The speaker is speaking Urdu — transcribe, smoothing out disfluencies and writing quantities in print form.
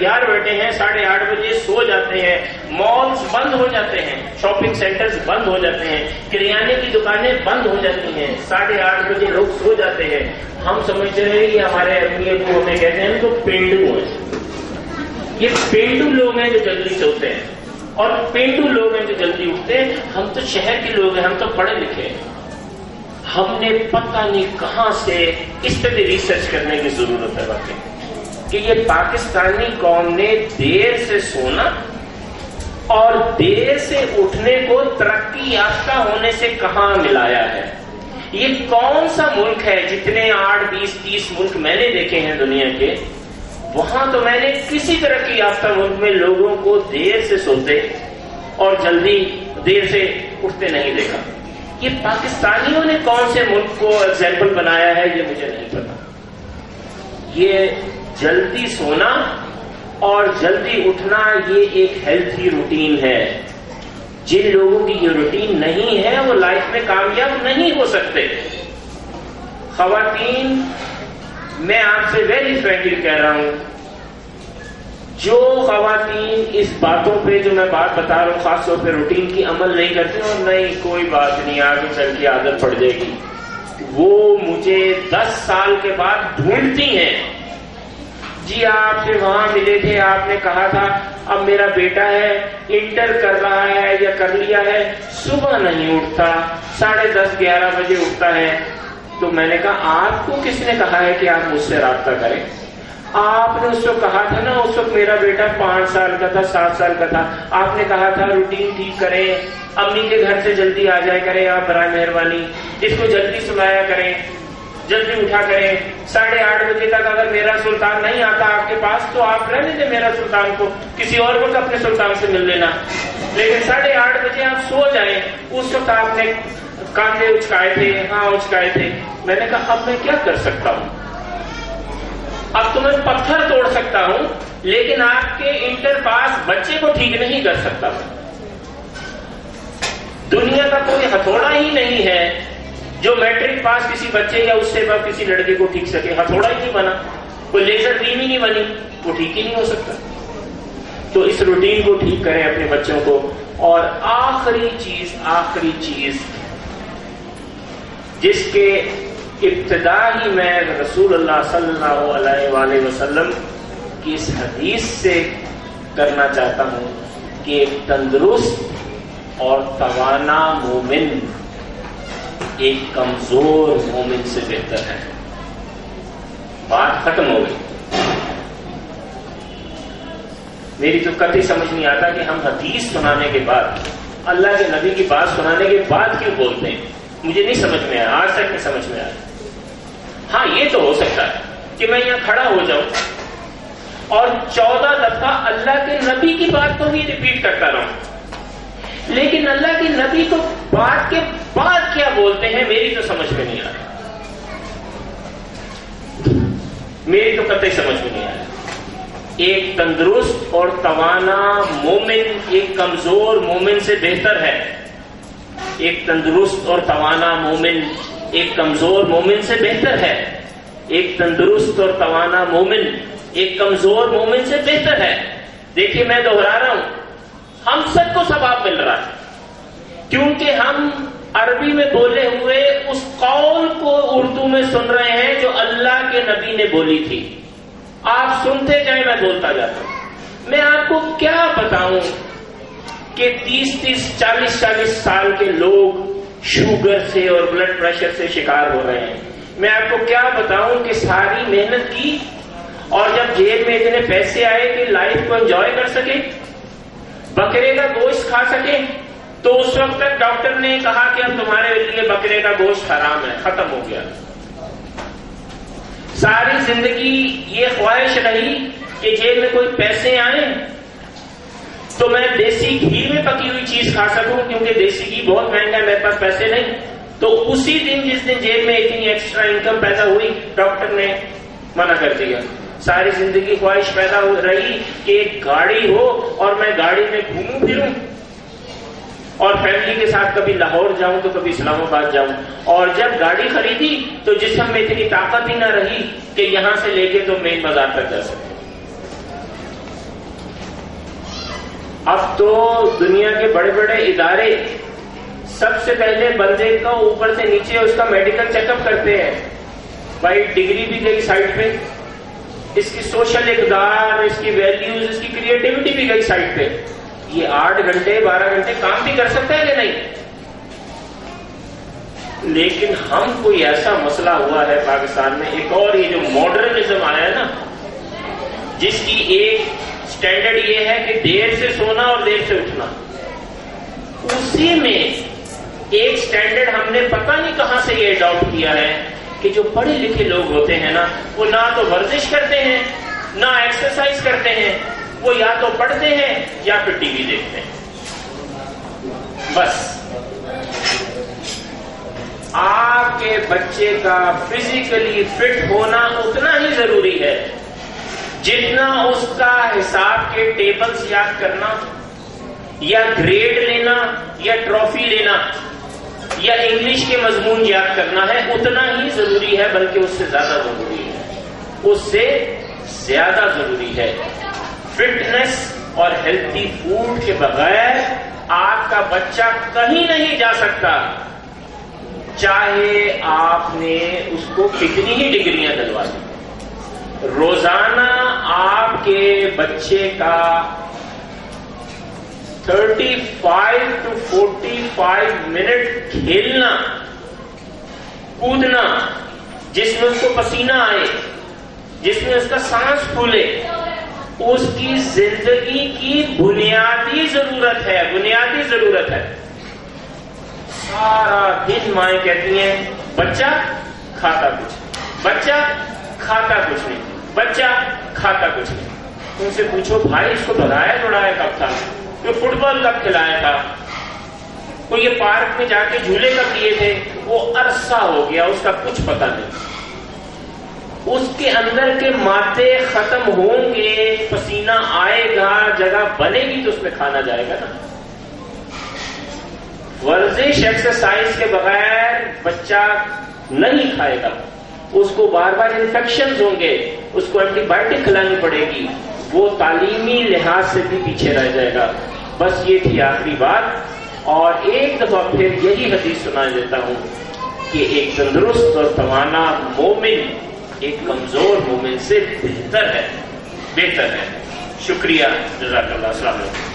تیار بیٹھے ہیں، 8:30 بجے سو جاتے ہیں، مالز بند ہو جاتے ہیں، شاپنگ سینٹرز بند ہو جاتے ہیں، کریانے کی دکانیں بند ہو جاتی ہیں، 8:30 بجے لوگ سو جاتے ہیں. ہم سمجھ رہے ہیں کہ ہمارے امی ابو ہمیں کہتے ہیں تو پینڈو ہیں. یہ پینڈو لوگ ہیں جو جلدی سوتے ہیں اور پینڈو لوگ ہیں جو جلدی اٹھتے ہیں. ہم تو شہر کے لوگ ہیں، ہم تو پڑھے لکھے ہیں. ہم نے پتہ نہیں کہاں سے اس پہ بھی ریسرچ کرنے کی ضرورت ہے واقعی کہ یہ پاکستانی قوم نے دیر سے سونا اور دیر سے اٹھنے کو ترقی یافتہ ہونے سے کہاں ملایا ہے. یہ کون سا ملک ہے؟ جتنے 8, 20, 30 ملک میں نے دیکھے ہیں دنیا کے، وہاں تو میں نے کسی ترقی یافتہ ملک میں لوگوں کو دیر سے سوتے اور جلدی دیر سے اٹھتے نہیں دیکھا. یہ پاکستانیوں نے کون سے ملک کو ایگزامپل بنایا ہے یہ مجھے نہیں پتا. یہ جلدی سونا اور جلدی اٹھنا یہ ایک ہیلتھی روٹین ہے. جن لوگوں کی یہ روٹین نہیں ہے وہ لائف میں کامیاب نہیں ہو سکتے. خواتین، میں آپ سے ویری فرینکلی کہہ رہا ہوں، جو خواتین اس باتوں پہ جو میں بات بتا رہا ہوں خاص طور پہ روٹین کی عمل نہیں کرتی اور نہیں کوئی بات نہیں آگے چل کے عادت پڑ جائے گی، وہ مجھے 10 سال کے بعد ڈھونڈتی ہیں. جی آپ سے وہاں ملے تھے، آپ نے کہا تھا اب میرا بیٹا ہے انٹر کر رہا ہے یا کر لیا ہے، صبح نہیں اٹھتا، 10:30 11 بجے اٹھتا ہے. تو میں نے کہا آپ کو کس نے کہا ہے کہ آپ مجھ سے رابطہ کریں؟ آپ نے اس وقت کہا تھا نا، اس وقت میرا بیٹا 5 سال کا تھا، 7 سال کا تھا، آپ نے کہا تھا روٹین ٹھیک کریں، امی کے گھر سے جلدی آ جائے کریں آپ برائے مہربانی، اس کو جلدی سلایا کریں، جلدی اٹھا کریں. 8:30 بجے تک اگر میرا سلطان نہیں آتا آپ کے پاس تو آپ رہنے دیں میرا سلطان کو، کسی اور وقت اپنے سلطان سے مل لینا، لیکن 8:30 بجے آپ سو جائیں. اس وقت آپ نے کاندھے اچکائے تھے، ہاں اچکائے تھے. میں نے کہا اب میں کیا کر سکتا ہوں؟ اب تو میں پتھر توڑ سکتا ہوں لیکن آپ کے انٹر پاس بچے کو ٹھیک نہیں کر سکتا. دنیا کا کوئی ہتھوڑا ہی نہیں ہے جو میٹرک پاس کسی بچے یا اس سے بعد کسی لڑکے کو ٹھیک سکے. ہتھوڑا ہی نہیں بنا، کوئی لیزر بیم ہی نہیں بنی، وہ ٹھیک ہی نہیں ہو سکتا. تو اس روٹین کو ٹھیک کریں اپنے بچوں کو. اور آخری چیز جس کے ابتدا ہی میں رسول اللہ صلی اللہ علیہ وآلہ وسلم کی اس حدیث سے کرنا چاہتا ہوں کہ ایک تندرست اور توانا مومن ایک کمزور مومن سے بہتر ہے. بات ختم ہو گئی. میری تو کبھی سمجھ نہیں آتا کہ ہم حدیث سنانے کے بعد، اللہ کے نبی کی بات سنانے کے بعد کیوں بولتے ہیں. مجھے نہیں سمجھ میں آیا، آج تک نہیں سمجھ میں آیا. ہاں یہ تو ہو سکتا ہے کہ میں یہاں کھڑا ہو جاؤں اور 14 دفعہ اللہ کے نبی کی بات کو ہی ریپیٹ کرتا رہوں، لیکن اللہ کے نبی کو بات کے بعد کیا بولتے ہیں میری تو سمجھ میں نہیں آ رہا. میری تو قطعی سمجھ میں نہیں آ رہا. ایک تندرست اور توانا مومن ایک کمزور مومن سے بہتر ہے. ایک تندرست اور توانا مومن ایک کمزور مومن سے بہتر ہے. ایک تندرست اور توانا مومن ایک کمزور مومن سے بہتر ہے. دیکھیے میں دوہرا رہا ہوں، ہم سب کو ثواب مل رہا ہے کیونکہ ہم عربی میں بولے ہوئے اس قول کو اردو میں سن رہے ہیں جو اللہ کے نبی نے بولی تھی. آپ سنتے جائیں، میں بولتا جاتا ہوں. میں آپ کو کیا بتاؤں کہ 30 40 سال کے لوگ شوگر سے اور بلڈ پریشر سے شکار ہو رہے ہیں. میں آپ کو کیا بتاؤں کہ ساری محنت کی اور جب جیب میں اتنے پیسے آئے کہ لائف کو انجوائے کر سکے، بکرے کا گوشت کھا سکے، تو اس وقت تک ڈاکٹر نے کہا کہ اب تمہارے لیے بکرے کا گوشت حرام ہے، ختم ہو گیا. ساری زندگی یہ خواہش رہی کہ جیب میں کوئی پیسے آئیں تو میں دیسی گھی میں پکی ہوئی چیز کھا سکوں، کیونکہ دیسی گھی بہت مہنگا ہے، میرے پاس پیسے نہیں. تو اسی دن جس دن جیب میں اتنی ایکسٹرا انکم پیدا ہوئی ڈاکٹر نے منع کر دیا. ساری زندگی خواہش پیدا رہی کہ ایک گاڑی ہو اور میں گاڑی میں گھوموں پھروں اور فیملی کے ساتھ کبھی لاہور جاؤں تو کبھی اسلام آباد جاؤں. اور جب گاڑی خریدی تو جسم میں اتنی طاقت ہی نہ رہی کہ یہاں سے لے کے تو مین بازار تک جا سکے. اب تو دنیا کے بڑے بڑے ادارے سب سے پہلے بندے کا اوپر سے نیچے اس کا میڈیکل چیک اپ کرتے ہیں. بھائی ڈگری بھی گئی سائڈ پہ، اس کی سوشل اقدار، اس کی ویلیوز، اس کی کریٹیوٹی بھی گئی سائڈ پہ. یہ 8 گھنٹے 12 گھنٹے کام بھی کر سکتا ہے کہ نہیں؟ لیکن ہم کوئی ایسا مسئلہ ہوا ہے پاکستان میں، ایک اور یہ جو ماڈرنزم آیا ہے نا، جس کی ایک سٹینڈرڈ یہ ہے کہ دیر سے سونا اور دیر سے اٹھنا، اسی میں ایک سٹینڈرڈ ہم نے پتہ نہیں کہاں سے یہ اڈاپٹ کیا ہے کہ جو پڑھے لکھے لوگ ہوتے ہیں نا، وہ نہ تو ورزش کرتے ہیں نہ ایکسرسائز کرتے ہیں، وہ یا تو پڑھتے ہیں یا پھر ٹی وی دیکھتے ہیں. بس آپ کے بچے کا فزیکلی فٹ ہونا اتنا ہی ضروری ہے جتنا اس کا حساب کے ٹیبلز یاد کرنا یا گریڈ لینا یا ٹرافی لینا یا انگلش کے مضمون یاد کرنا ہے، اتنا ہی ضروری ہے، بلکہ اس سے زیادہ ضروری ہے، اس سے زیادہ ضروری ہے. فٹنس اور ہیلتھی فوڈ کے بغیر آپ کا بچہ کہیں نہیں جا سکتا، چاہے آپ نے اس کو کتنی ہی ڈگریاں دلوا دی. روزانہ آپ کے بچے کا 35 to 45 منٹ کھیلنا کودنا، جس میں اس کو پسینہ آئے، جس میں اس کا سانس پھولے، اس کی زندگی کی بنیادی ضرورت ہے، بنیادی ضرورت ہے. سارا دن مائیں کہتی ہیں بچہ کھاتا کچھ نہیں، بچہ کھاتا کچھ نہیں، بچہ کھاتا کچھ نہیں. ان سے پوچھو بھائی اس کو بھگایا دوڑایا کب تھا، یہ فٹ بال کب کھلایا تھا، وہ یہ پارک میں جا کے جھولے کب لیے تھے، وہ عرصہ ہو گیا، اس کا کچھ پتہ نہیں. اس کے اندر کے مادے ختم ہوں گے، پسینہ آئے گا، جگہ بنے گی تو اس میں کھانا جائے گا نا. ورزش ایکسرسائز کے بغیر بچہ نہیں کھائے گا، اس کو بار بار انفیکشنز ہوں گے، اس کو اینٹی بایوٹک کھلانی پڑے گی، وہ تعلیمی لحاظ سے بھی پیچھے رہ جائے گا. بس یہ تھی آخری بات، اور ایک دفعہ پھر یہی حدیث سنا دیتا ہوں کہ ایک تندرست اور توانا مومن ایک کمزور مومن سے بہتر ہے. شکریہ، جزاک اللہ، السلام علیکم.